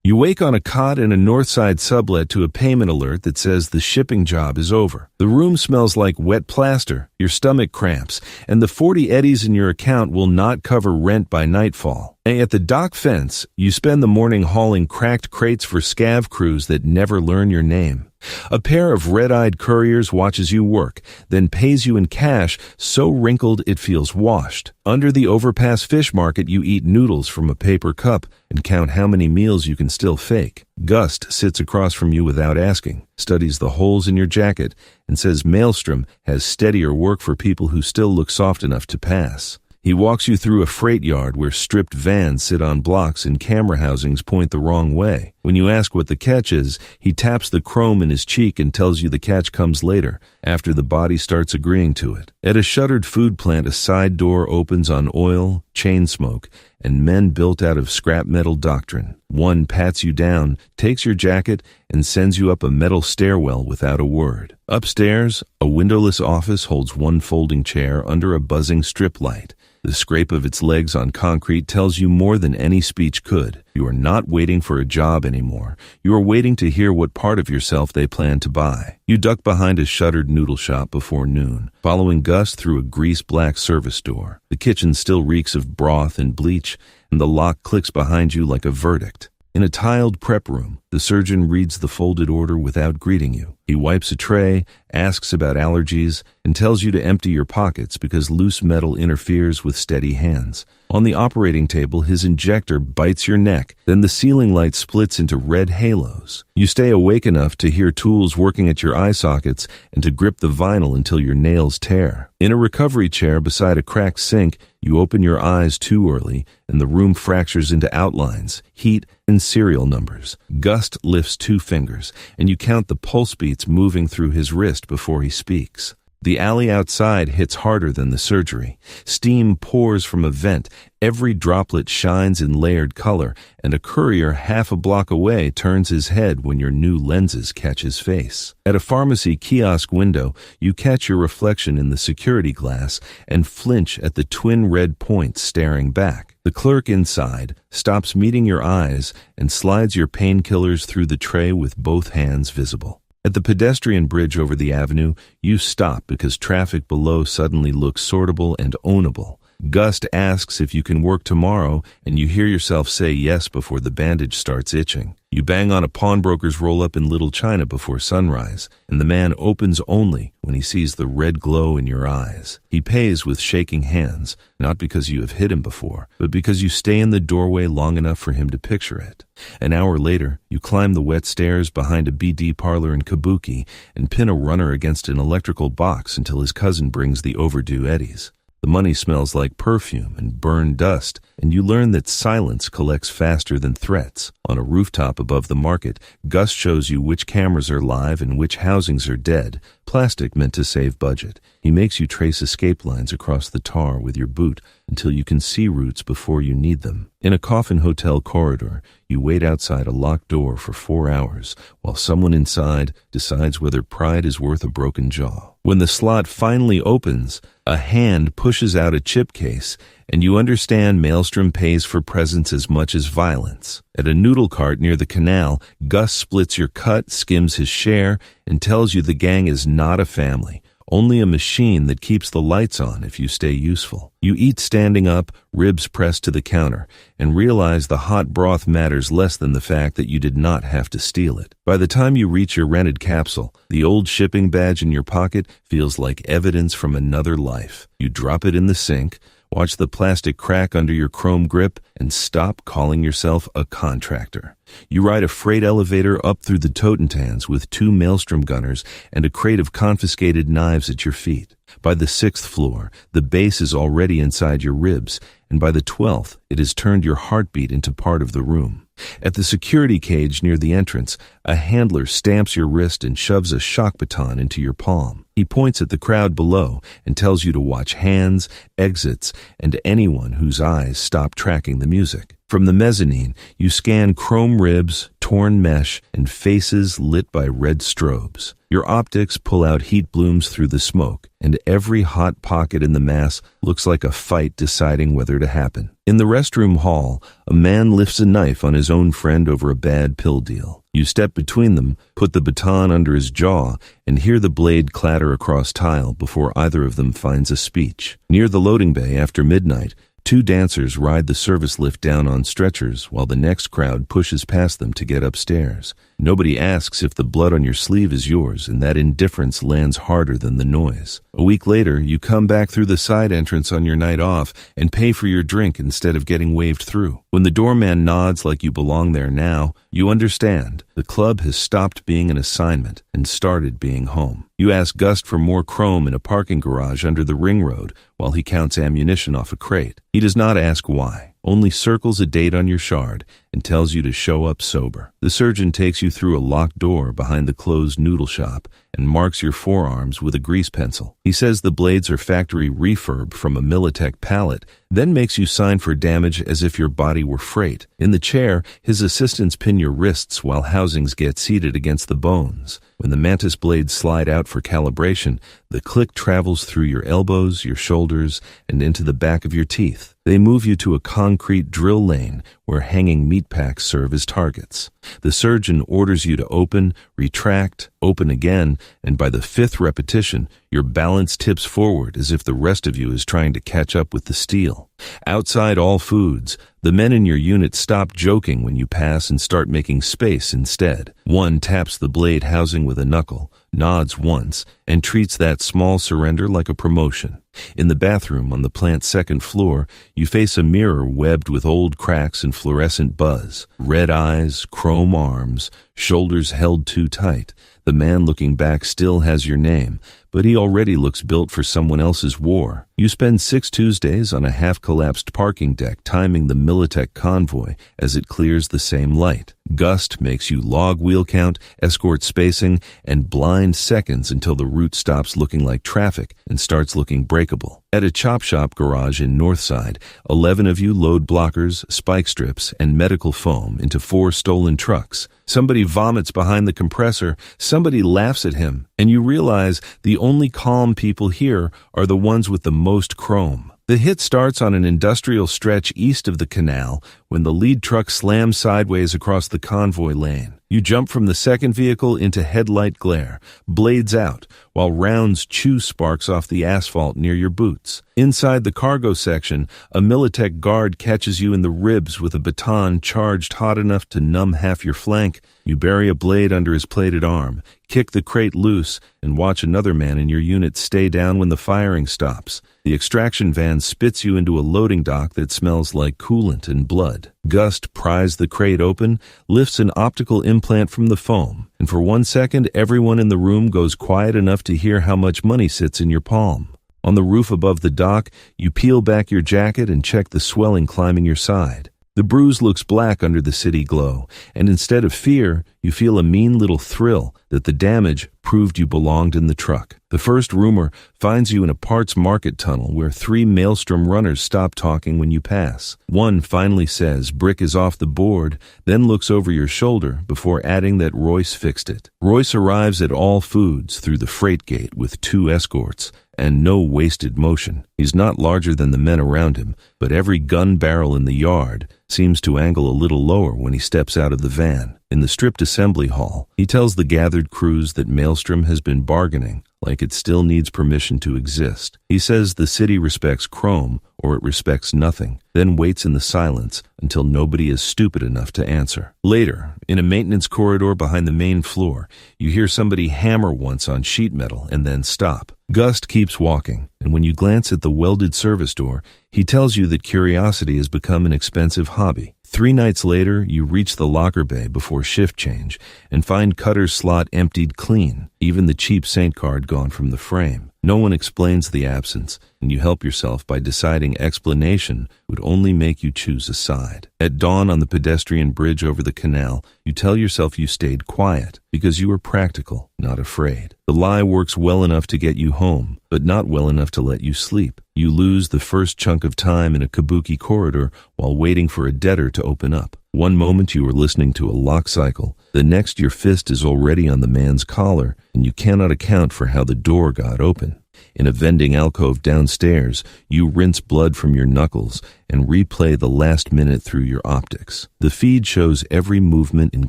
You wake on a cot in a Northside sublet to a payment alert that says the shipping job is over. The room smells like wet plaster, your stomach cramps, and the 40 eddies in your account will not cover rent by nightfall. At the dock fence, you spend the morning hauling cracked crates for scav crews that never learn your name. A pair of red-eyed couriers watches you work, then pays you in cash so wrinkled it feels washed. Under the overpass fish market, you eat noodles from a paper cup and count how many meals you can still fake. Gust sits across from you without asking, studies the holes in your jacket, and says Maelstrom has steadier work for people who still look soft enough to pass. He walks you through a freight yard where stripped vans sit on blocks and camera housings point the wrong way. When you ask what the catch is, he taps the chrome in his cheek and tells you the catch comes later, after the body starts agreeing to it. At a shuttered food plant, a side door opens on oil, chain smoke, and men built out of scrap metal doctrine. One pats you down, takes your jacket, and sends you up a metal stairwell without a word. Upstairs, a windowless office holds one folding chair under a buzzing strip light. The scrape of its legs on concrete tells you more than any speech could. You are not waiting for a job anymore. You are waiting to hear what part of yourself they plan to buy. You duck behind a shuttered noodle shop before noon, following Gus through a grease-black service door. The kitchen still reeks of broth and bleach, and the lock clicks behind you like a verdict. In a tiled prep room, the surgeon reads the folded order without greeting you. He wipes a tray, asks about allergies, and tells you to empty your pockets because loose metal interferes with steady hands. On the operating table, his injector bites your neck, then the ceiling light splits into red halos. You stay awake enough to hear tools working at your eye sockets and to grip the vinyl until your nails tear. In a recovery chair beside a cracked sink, you open your eyes too early, and the room fractures into outlines, heat, and serial numbers. Gust lifts 2 fingers, and you count the pulse beats moving through his wrist before he speaks. The alley outside hits harder than the surgery. Steam pours from a vent. Every droplet shines in layered color, and a courier half a block away turns his head when your new lenses catch his face. At a pharmacy kiosk window, you catch your reflection in the security glass and flinch at the twin red points staring back. The clerk inside stops meeting your eyes and slides your painkillers through the tray with both hands visible. At the pedestrian bridge over the avenue, you stop because traffic below suddenly looks sortable and ownable. Gust asks if you can work tomorrow, and you hear yourself say yes before the bandage starts itching. You bang on a pawnbroker's roll-up in Little China before sunrise, and the man opens only when he sees the red glow in your eyes. He pays with shaking hands, not because you have hit him before, but because you stay in the doorway long enough for him to picture it. An hour later, you climb the wet stairs behind a BD parlor in Kabuki and pin a runner against an electrical box until his cousin brings the overdue eddies. The money smells like perfume and burned dust, and you learn that silence collects faster than threats. On a rooftop above the market, Gus shows you which cameras are live and which housings are dead, plastic meant to save budget. He makes you trace escape lines across the tar with your boot until you can see routes before you need them. In a coffin hotel corridor, you wait outside a locked door for 4 hours while someone inside decides whether pride is worth a broken jaw. When the slot finally opens, a hand pushes out a chip case, and you understand Maelstrom pays for presence as much as violence. At a noodle cart near the canal, Gus splits your cut, skims his share, and tells you the gang is not a family, only a machine that keeps the lights on if you stay useful. You eat standing up, ribs pressed to the counter, and realize the hot broth matters less than the fact that you did not have to steal it. By the time you reach your rented capsule, the old shipping badge in your pocket feels like evidence from another life. You drop it in the sink, watch the plastic crack under your chrome grip, and stop calling yourself a contractor. You ride a freight elevator up through the Totentanz with 2 Maelstrom gunners and a crate of confiscated knives at your feet. By the 6th floor, the base is already inside your ribs, and by the 12th, it has turned your heartbeat into part of the room. At the security cage near the entrance, a handler stamps your wrist and shoves a shock baton into your palm. He points at the crowd below and tells you to watch hands, exits, and anyone whose eyes stop tracking the music. From the mezzanine, you scan chrome ribs, torn mesh, and faces lit by red strobes. Your optics pull out heat blooms through the smoke, and every hot pocket in the mass looks like a fight deciding whether to happen. In the restroom hall, a man lifts a knife on his own friend over a bad pill deal. You step between them, put the baton under his jaw, and hear the blade clatter across tile before either of them finds a speech. Near the loading bay after midnight, 2 dancers ride the service lift down on stretchers while the next crowd pushes past them to get upstairs. Nobody asks if the blood on your sleeve is yours, and that indifference lands harder than the noise. A week later, you come back through the side entrance on your night off and pay for your drink instead of getting waved through. When the doorman nods like you belong there now, you understand. The club has stopped being an assignment and started being home. You ask Gust for more chrome in a parking garage under the ring road while he counts ammunition off a crate. He does not ask why, only circles a date on your shard and tells you to show up sober. The surgeon takes you through a locked door behind the closed noodle shop and marks your forearms with a grease pencil. He says the blades are factory refurb from a Militech pallet, then makes you sign for damage as if your body were freight. In the chair, his assistants pin your wrists while housings get seated against the bones. When the mantis blades slide out for calibration, the click travels through your elbows, your shoulders, and into the back of your teeth. They move you to a concrete drill lane where hanging meat packs serve as targets. The surgeon orders you to open, retract, open again, and by the 5th repetition, your balance tips forward as if the rest of you is trying to catch up with the steel. Outside All Foods, the men in your unit stop joking when you pass and start making space instead. One taps the blade housing with a knuckle, nods once, and treats that small surrender like a promotion. In the bathroom on the plant's 2nd floor, you face a mirror webbed with old cracks and fluorescent buzz. Red eyes, chrome arms, shoulders held too tight. The man looking back still has your name, but he already looks built for someone else's war. You spend 6 Tuesdays on a half-collapsed parking deck timing the Militech convoy as it clears the same light. Gust makes you log wheel count, escort spacing, and blind seconds until the route stops looking like traffic and starts looking breakable. At a chop shop garage in Northside, 11 of you load blockers, spike strips, and medical foam into 4 stolen trucks. Somebody vomits behind the compressor, somebody laughs at him, and you realize the only calm people here are the ones with the most chrome. The hit starts on an industrial stretch east of the canal when the lead truck slams sideways across the convoy lane. You jump from the second vehicle into headlight glare, blades out, while rounds chew sparks off the asphalt near your boots. Inside the cargo section, a Militech guard catches you in the ribs with a baton charged hot enough to numb half your flank. You bury a blade under his plated arm, kick the crate loose, and watch another man in your unit stay down when the firing stops. The extraction van spits you into a loading dock that smells like coolant and blood. Gust pries the crate open, lifts an optical implant from the foam, and for 1 second everyone in the room goes quiet enough to hear how much money sits in your palm. On the roof above the dock, you peel back your jacket and check the swelling climbing your side. The bruise looks black under the city glow, and instead of fear, you feel a mean little thrill that the damage proved you belonged in the truck. The first rumor finds you in a parts market tunnel where 3 Maelstrom runners stop talking when you pass. One finally says brick is off the board, then looks over your shoulder before adding that Royce fixed it. Royce arrives at All Foods through the freight gate with 2 escorts, and no wasted motion. He's not larger than the men around him, but every gun barrel in the yard seems to angle a little lower when he steps out of the van. In the stripped assembly hall, he tells the gathered crews that Maelstrom has been bargaining like it still needs permission to exist. He says the city respects chrome or it respects nothing, then waits in the silence until nobody is stupid enough to answer. Later, in a maintenance corridor behind the main floor, you hear somebody hammer once on sheet metal and then stop. Gust keeps walking, and when you glance at the welded service door, he tells you that curiosity has become an expensive hobby. 3 nights later, you reach the locker bay before shift change and find Cutter's slot emptied clean, even the cheap Saint card gone from the frame. No one explains the absence, and you help yourself by deciding explanation would only make you choose a side. At dawn on the pedestrian bridge over the canal, you tell yourself you stayed quiet because you were practical, not afraid. The lie works well enough to get you home, but not well enough to let you sleep. You lose the first chunk of time in a kabuki corridor while waiting for a debtor to open up. One moment you are listening to a lock cycle, The next, your fist is already on the man's collar, and you cannot account for how the door got open. In a vending alcove downstairs, you rinse blood from your knuckles and replay the last minute through your optics. The feed shows every movement in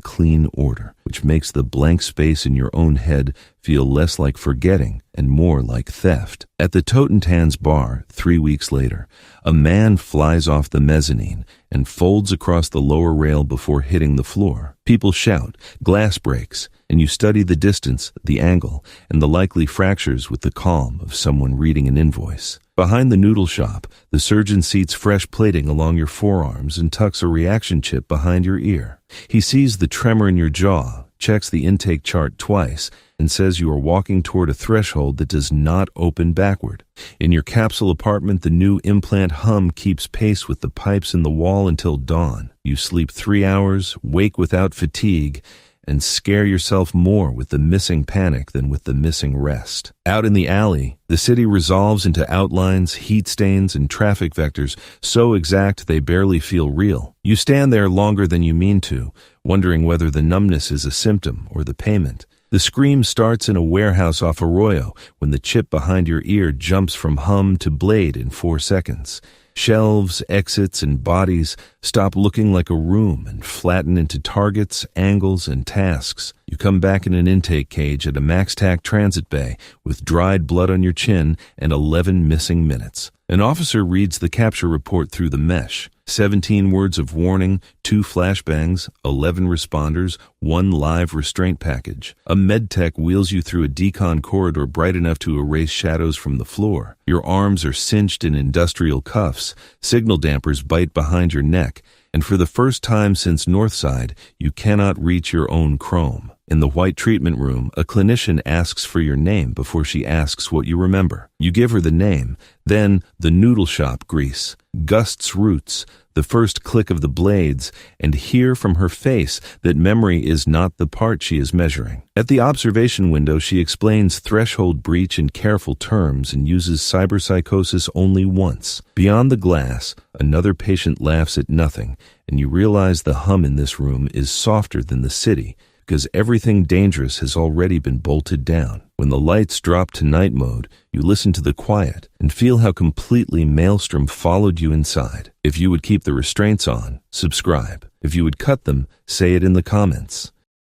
clean order, which makes the blank space in your own head feel less like forgetting and more like theft. At the Totentanz bar, 3 weeks later, a man flies off the mezzanine and folds across the lower rail before hitting the floor. People shout, glass breaks, and you study the distance, the angle, and the likely fractures with the calm of someone reading an invoice. Behind the noodle shop, the surgeon seats fresh plating along your forearms and tucks a reaction chip behind your ear. He sees the tremor in your jaw, checks the intake chart twice, and says you are walking toward a threshold that does not open backward. In your capsule apartment, the new implant hum keeps pace with the pipes in the wall until dawn. You sleep 3 hours, wake without fatigue, and scare yourself more with the missing panic than with the missing rest. Out in the alley, the city resolves into outlines, heat stains, and traffic vectors so exact they barely feel real. You stand there longer than you mean to, wondering whether the numbness is a symptom or the payment. The scream starts in a warehouse off Arroyo when the chip behind your ear jumps from hum to blade in 4 seconds. Shelves, exits, and bodies stop looking like a room and flatten into targets, angles, and tasks. You come back in an intake cage at a MaxTac transit bay with dried blood on your chin and 11 missing minutes. An officer reads the capture report through the mesh. 17 words of warning, 2 flashbangs, 11 responders, 1 live restraint package. A medtech wheels you through a decon corridor bright enough to erase shadows from the floor. Your arms are cinched in industrial cuffs. Signal dampers bite behind your neck. And for the first time since Northside, you cannot reach your own chrome. In the white treatment room, a clinician asks for your name before she asks what you remember. You give her the name, then the noodle shop grease, Gust's roots, the first click of the blades, and hear from her face that memory is not the part she is measuring. At the observation window, she explains threshold breach in careful terms and uses cyberpsychosis only once. Beyond the glass, another patient laughs at nothing, and you realize the hum in this room is softer than the city, because everything dangerous has already been bolted down. When the lights drop to night mode, you listen to the quiet and feel how completely Maelstrom followed you inside. If you would keep the restraints on, subscribe. If you would cut them, say it in the comments.